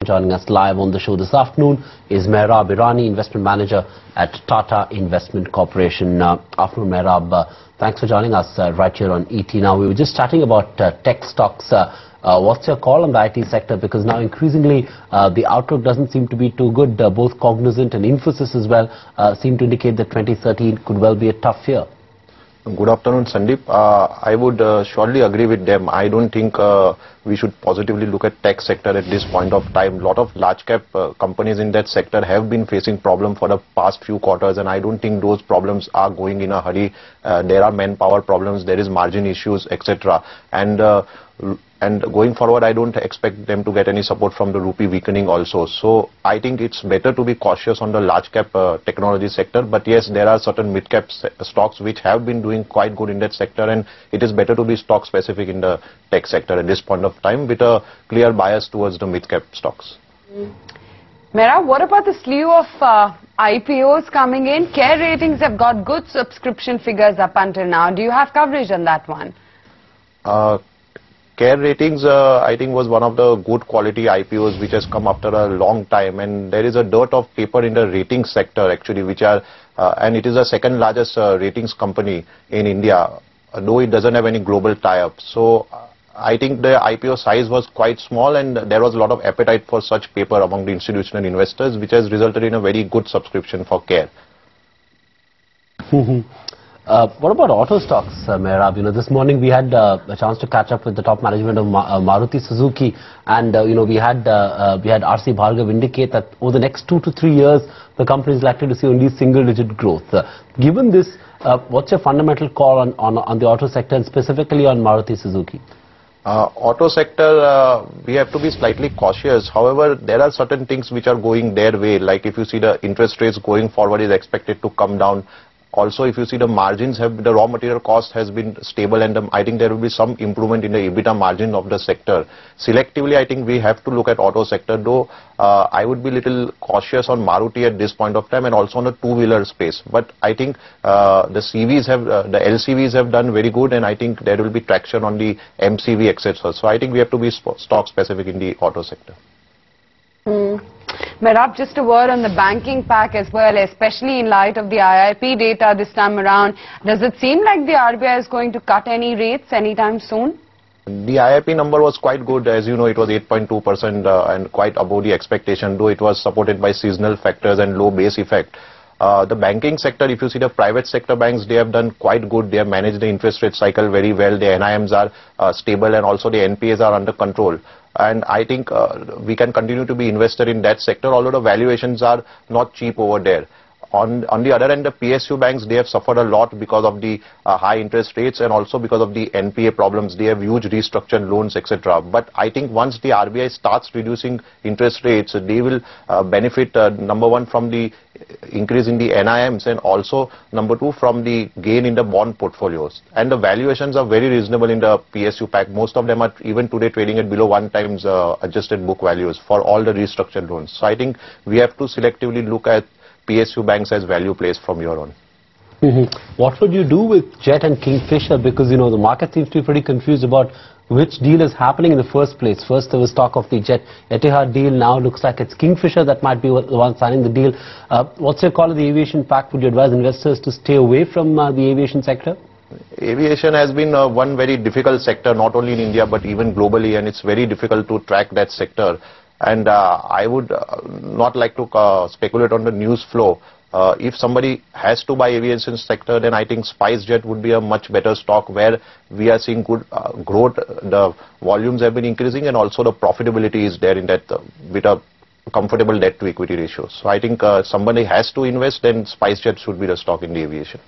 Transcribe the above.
Joining us live on the show this afternoon is Mehrab Irani, Investment Manager at Tata Investment Corporation. Afternoon, Mehrab. Thanks for joining us right here on ET. Now, we were just chatting about tech stocks. What's your call on the IT sector? Because now increasingly the outlook doesn't seem to be too good. Both Cognizant and Infosys as well seem to indicate that 2013 could well be a tough year. Good afternoon, Sandeep. I would surely agree with them. I don't think we should positively look at tech sector at this point of time. A lot of large cap companies in that sector have been facing problems for the past few quarters, and I don't think those problems are going in a hurry. There are manpower problems, there is margin issues, etc. And going forward, I don't expect them to get any support from the rupee weakening also. So I think it's better to be cautious on the large cap technology sector. But yes, there are certain mid cap stocks which have been doing quite good in that sector, and it is better to be stock specific in the tech sector at this point of time with a clear bias towards the mid cap stocks. Mehrab, what about the slew of IPOs coming in? Care Ratings have got good subscription figures up until now. Do you have coverage on that one? Care Ratings, I think, was one of the good quality IPOs which has come after a long time, and there is a dearth of paper in the ratings sector actually, which are, and it is the second largest ratings company in India, though it doesn't have any global tie-up. So I think the IPO size was quite small, and there was a lot of appetite for such paper among the institutional investors, which has resulted in a very good subscription for Care. What about auto stocks, Mehrab? You know, this morning we had a chance to catch up with the top management of Maruti Suzuki, and we had RC Bhargav indicate that over the next 2 to 3 years, the company is likely to see only single-digit growth. Given this, what's your fundamental call on the auto sector, and specifically on Maruti Suzuki? Auto sector, we have to be slightly cautious. However, there are certain things which are going their way. Like if you see the interest rates going forward is expected to come down. Also, if you see the margins the raw material cost has been stable, and I think there will be some improvement in the EBITDA margin of the sector. Selectively, I think we have to look at auto sector, though I would be little cautious on Maruti at this point of time, and also on the two-wheeler space. But I think the LCVs have done very good, and I think there will be traction on the MCV, etc. So I think we have to be stock specific in the auto sector. Mehrab, just a word on the banking pack as well, especially in light of the IIP data this time around. Does it seem like the RBI is going to cut any rates anytime soon? The IIP number was quite good. As you know, it was 8.2% and quite above the expectation, though it was supported by seasonal factors and low base effect. The banking sector, if you see the private sector banks, they have done quite good. They have managed the interest rate cycle very well. The NIMs are stable, and also the NPAs are under control. And I think we can continue to be invested in that sector, although the valuations are not cheap over there. On the other end, the PSU banks, they have suffered a lot because of the high interest rates, and also because of the NPA problems. They have huge restructured loans, etc. But I think once the RBI starts reducing interest rates, they will benefit, number one, from the increase in the NIMs, and also number two, from the gain in the bond portfolios. And the valuations are very reasonable in the PSU pack. Most of them are even today trading at below 1 times adjusted book values for all the restructured loans. So I think we have to selectively look at PSU banks as value plays from here on. What would you do with Jet and Kingfisher? Because, you know, the market seems to be pretty confused about which deal is happening in the first place. First there was talk of the Jet Etihad deal. Now looks like it's Kingfisher that might be the one signing the deal. What's your call on the aviation pack? Would you advise investors to stay away from the aviation sector? Aviation has been one very difficult sector, not only in India but even globally, and it's very difficult to track that sector. And I would not like to speculate on the news flow. If somebody has to buy aviation sector, then I think SpiceJet would be a much better stock, where we are seeing good growth. The volumes have been increasing, and also the profitability is there in that with a comfortable debt to equity ratio. So I think somebody has to invest, then SpiceJet should be the stock in the aviation.